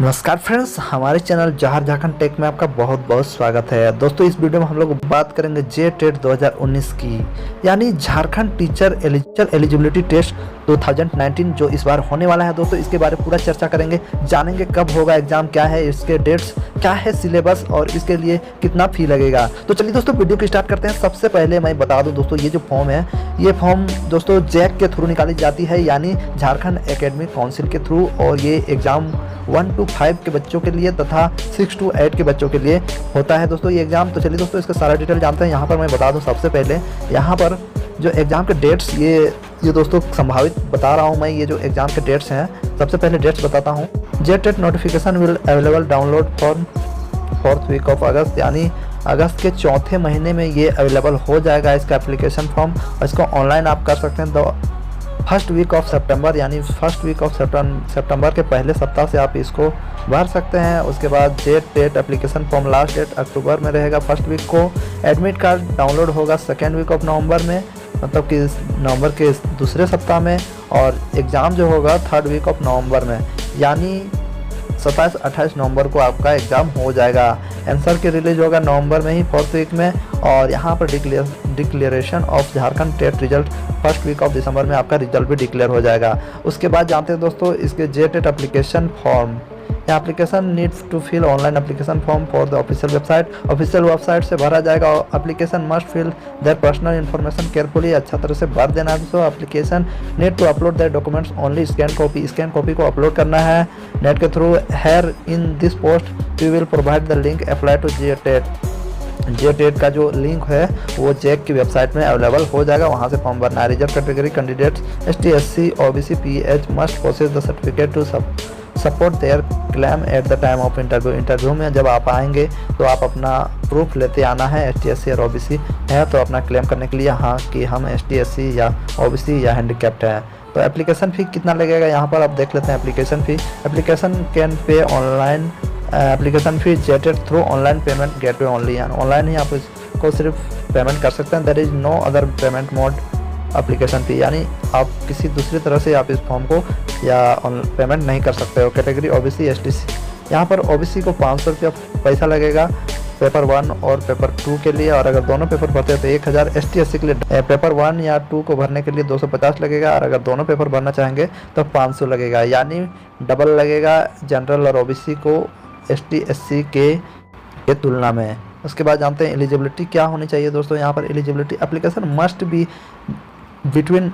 नमस्कार फ्रेंड्स, हमारे चैनल जौहर झारखंड टेक में आपका बहुत बहुत स्वागत है। दोस्तों, इस वीडियो में हम लोग बात करेंगे जे टेट 2019 की, यानी झारखंड टीचर एलिजिबिलिटी टेस्ट 2019 जो इस बार होने वाला है। दोस्तों, इसके बारे में पूरा चर्चा करेंगे, जानेंगे कब होगा एग्जाम, क्या है इसके डेट्स, क्या है सिलेबस और इसके लिए कितना फी लगेगा। तो चलिए दोस्तों, वीडियो को स्टार्ट करते हैं। सबसे पहले मैं बता दूं दोस्तों, ये जो फॉर्म है, ये फॉर्म दोस्तों जैक के थ्रू निकाली जाती है, यानी झारखंड एकेडमिक काउंसिल के थ्रू। और ये एग्ज़ाम 1 to 5 के बच्चों के लिए तथा 6 to 8 के बच्चों के लिए होता है दोस्तों ये एग्ज़ाम। तो चलिए दोस्तों, इसका सारा डिटेल जानते हैं। यहाँ पर मैं बता दूँ, सबसे पहले यहाँ पर जो एग्ज़ाम के डेट्स ये दोस्तों संभावित बता रहा हूँ मैं। ये जो एग्ज़ाम के डेट्स हैं, सबसे पहले डेट्स बताता हूँ। J TET notification will available download for 4th week of August, यानी अगस्त के चौथे महीने में ये अवेलेबल हो जाएगा इसका एप्लीकेशन फॉर्म। और इसको ऑनलाइन आप कर सकते हैं। फर्स्ट वीक ऑफ सितंबर, यानी फर्स्ट वीक ऑफ सितंबर के पहले सप्ताह से आप इसको भर सकते हैं। उसके बाद J TET application form last date अक्टूबर में रहेगा फर्स्ट वीक को। एडमिट कार्ड डाउनलोड होगा 2nd वीक ऑफ नवंबर में, मतलब कि नवंबर के दूसरे सप्ताह में। और एग्ज़ाम जो होगा 3rd वीक ऑफ नवंबर में, यानी 27-28 नवंबर को आपका एग्ज़ाम हो जाएगा। आंसर की रिलीज होगा नवंबर में ही 4th वीक में। और यहाँ पर declaration of Jharkhand TET result 1st week of December में आपका रिजल्ट भी डिक्लेयर हो जाएगा। उसके बाद जानते हैं दोस्तों, इसके J TET application form, application needs to fill online application form for the official website से भरा जाएगा। Application must fill their personal information carefully, अच्छा तरह से भर देना है दोस्तों। Application need to upload their documents only scan copy को अपलोड करना है नेट के through. Here in this post we will provide the link apply to J TET का जो लिंक है वो जैक की वेबसाइट में अवेलेबल हो जाएगा, वहाँ से फॉर्म भरना है। Reserve category candidates ST SC OBC PH must process the certificate to support their claim at the time of interview में जब आप आएंगे तो आप अपना प्रूफ लेते आना है। ST SC और OBC है तो अपना क्लेम करने के लिए हाँ कि हम ST SC या OBC या हैंडीकैप्ड हैं। तो एप्लीकेशन फ़ी कितना लगेगा यहाँ पर आप देख लेते हैं। Application can pay online, application fee J TET through online payment gateway only, यानी ऑनलाइन ही आप इसको सिर्फ पेमेंट कर सकते हैं। There is no other payment mode application fee, यानी आप किसी दूसरी तरह से आप इस फॉर्म को या पेमेंट नहीं कर सकते हो। कैटेगरी OBC ST, यहाँ पर OBC को 500 रुपया पैसा लगेगा पेपर 1 और पेपर 2 के लिए। और अगर दोनों पेपर भरते हैं तो 1000। ST SC के लिए पेपर 1 या 2 को भरने के लिए 250 लगेगा। और अगर दोनों पेपर भरना चाहेंगे तो 500 लगेगा, यानी डबल लगेगा जनरल और OBC को ST SC के तुलना में। उसके बाद जानते हैं एलिजिबिलिटी क्या होनी चाहिए दोस्तों। यहाँ पर eligibility, application must be between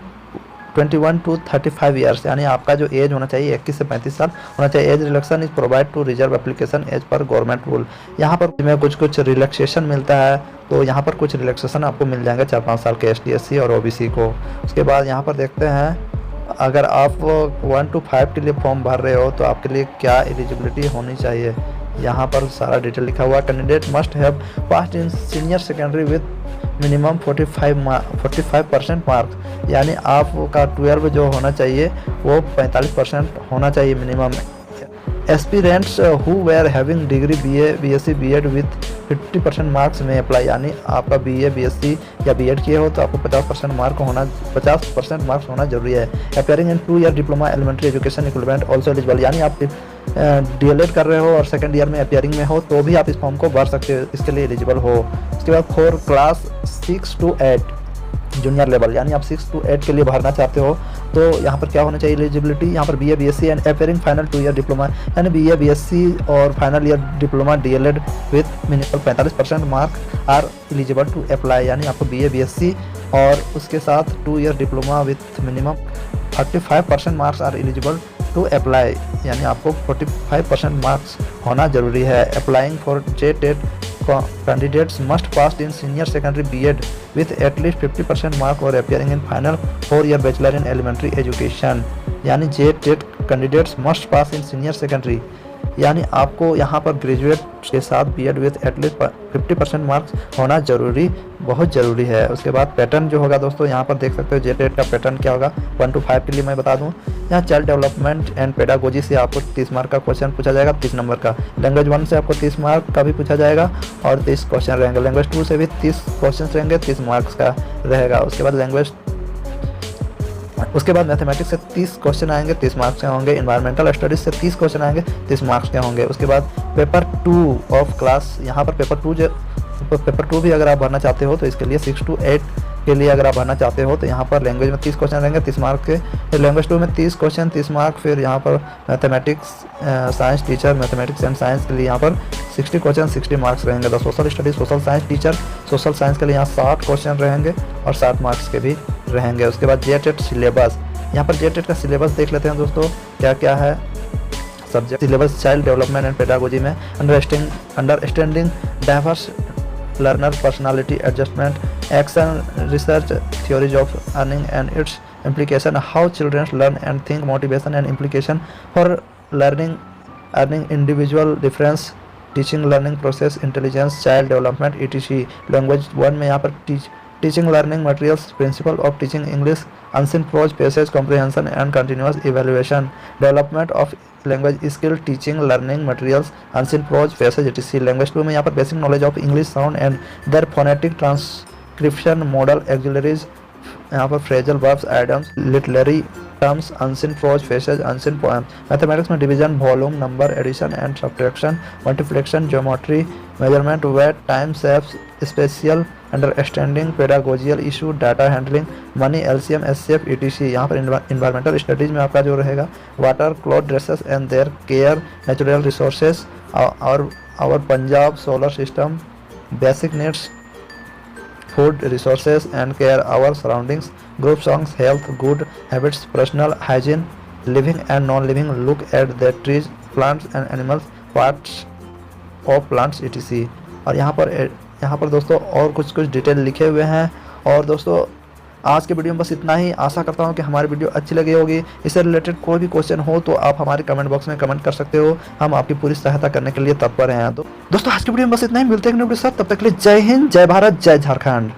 21 to 35 years, यानी आपका जो एज होना चाहिए 21 से 35 साल होना चाहिए। Age relaxation is provide to reserve application as per government rule. यहाँ पर में कुछ रिलैक्सेशन मिलता है, तो यहाँ पर कुछ रिलैक्सेशन आपको मिल जाएंगे 4-5 साल के ST SC और OBC को। उसके बाद यहाँ पर देखते हैं, अगर आप 1 to 5 के लिए फॉर्म भर रहे हो तो आपके लिए क्या एलिजिबिलिटी होनी चाहिए, यहाँ पर सारा डिटेल लिखा हुआ है। Candidate must have passed in senior secondary with minimum 45% marks, यानी आपका 12 जो होना चाहिए वो 45% होना चाहिए minimum. Aspirants who were having degree BA BSc BEd with 50% marks may apply, यानी आपका BA BSc या BEd किए हो तो आपको 50% मार्क्स होना जरूरी है। Appearing in 2 year diploma elementary education equivalent also eligible, यानी आप DLED कर रहे हो और 2nd ईयर में अपेयरिंग में हो तो भी आप इस फॉर्म को भर सकते हो, इसके लिए एलिजिबल हो। उसके बाद 4 क्लास 6 to 8 जूनियर लेवल, यानी आप 6 to 8 के लिए भरना चाहते हो तो यहाँ पर क्या होना चाहिए एलिजिबिलिटी, यहाँ पर BA BSc and appearing final 2 year diploma, यानी BA BSc और final year diploma DLED with minimum 45% mark are eligible to apply, यानी आपको BA BSc और उसके साथ 2 year diploma with minimum 35% marks are eligible to apply, यानी आपको 45% marks होना जरूरी है। Applying for J TET candidates must pass in senior secondary BEd with at least 50% mark और appearing in final 4 year bachelor in elementary education, यानी J TET candidates must pass in senior secondary, यानी आपको यहाँ पर graduate के साथ BEd with at least 50% marks होना बहुत ज़रूरी है। उसके बाद पैटर्न जो होगा दोस्तों, यहाँ पर देख सकते हो जे टेट का पैटर्न क्या होगा। 1 to 5 के लिए मैं बता दूँ, यहाँ चाइल्ड डेवलपमेंट एंड पेडागोजी से आपको 30 मार्क का क्वेश्चन पूछा जाएगा, 30 नंबर का। लैंग्वेज 1 से आपको 30 मार्क का भी पूछा जाएगा और 30 क्वेश्चन रहेंगे। लैंग्वेज 2 से भी 30 क्वेश्चन रहेंगे, 30 मार्क्स का रहेगा। उसके बाद लैंग्वेज उसके बाद मैथमेटिक्स से 30 क्वेश्चन आएंगे, 30 मार्क्स के होंगे। इन्वायरमेंटल स्टडीज से 30 क्वेश्चन आएंगे, 30 मार्क्स के होंगे। उसके बाद पेपर 2 ऑफ क्लास, यहाँ पर पेपर 2 भी अगर आप भरना चाहते हो तो इसके लिए 6 to 8 के लिए अगर आप भरना चाहते हो तो यहाँ पर लैंग्वेज में 30 क्वेश्चन रहेंगे 30 मार्क के, फिर लैंग्वेज 2 में 30 क्वेश्चन 30 मार्क, फिर यहाँ पर mathematics science teacher mathematics and science के लिए यहाँ पर 60 क्वेश्चन 60 मार्क्स रहेंगे। The social studies social science teacher social science के लिए यहाँ 60 क्वेश्चन रहेंगे और 60 मार्क्स के भी रहेंगे। उसके बाद जेटेट सिलेबस, यहाँ पर जेटेट का सिलेबस देख लेते हैं दोस्तों क्या क्या है। Subject syllabus child development and pedagogy में understanding diverse learner personality adjustment, action research, theories of learning and its implication, how children learn and think, motivation and implication for learning, individual difference, teaching learning process, intelligence, child development etc. Language 1 में यहाँ पर teaching learning materials, principle of teaching English, unseen prose, passage comprehension and continuous evaluation, development of language skill, teaching learning materials, unseen prose, passage etc. Language 2 में यहाँ पर basic knowledge of English sound and their phonetic transcription model auxiliaries, यहाँ पर phrasal verbs, idioms, literary terms, unseen prose, passage, unseen poem. Mathematics में division, volume, number, addition and subtraction, multiplication, geometry, measurement, weight, time, shapes, spatial understanding, pedagogical issue, data handling, money, LCM, HCF etc. यहाँ पर environmental studies में आपका जो रहेगा water, cloth, dresses and their care, natural resources और our Punjab, solar system, basic needs, food resources and care, our surroundings, group songs, health, good habits, personal hygiene, living and non living, look at the trees, plants and animals, parts of plants etc. और यहाँ पर दोस्तों और कुछ detail लिखे हुए हैं। और दोस्तों आज के वीडियो में बस इतना ही। आशा करता हूँ कि हमारी वीडियो अच्छी लगी होगी। इससे रिलेटेड कोई भी क्वेश्चन हो तो आप हमारे कमेंट बॉक्स में कमेंट कर सकते हो, हम आपकी पूरी सहायता करने के लिए तत्पर हैं। तो दोस्तों आज की वीडियो में बस इतना ही, मिलते हैं अगले वीडियो के साथ, तब तक के लिए जय हिंद, जय भारत, जय झारखंड।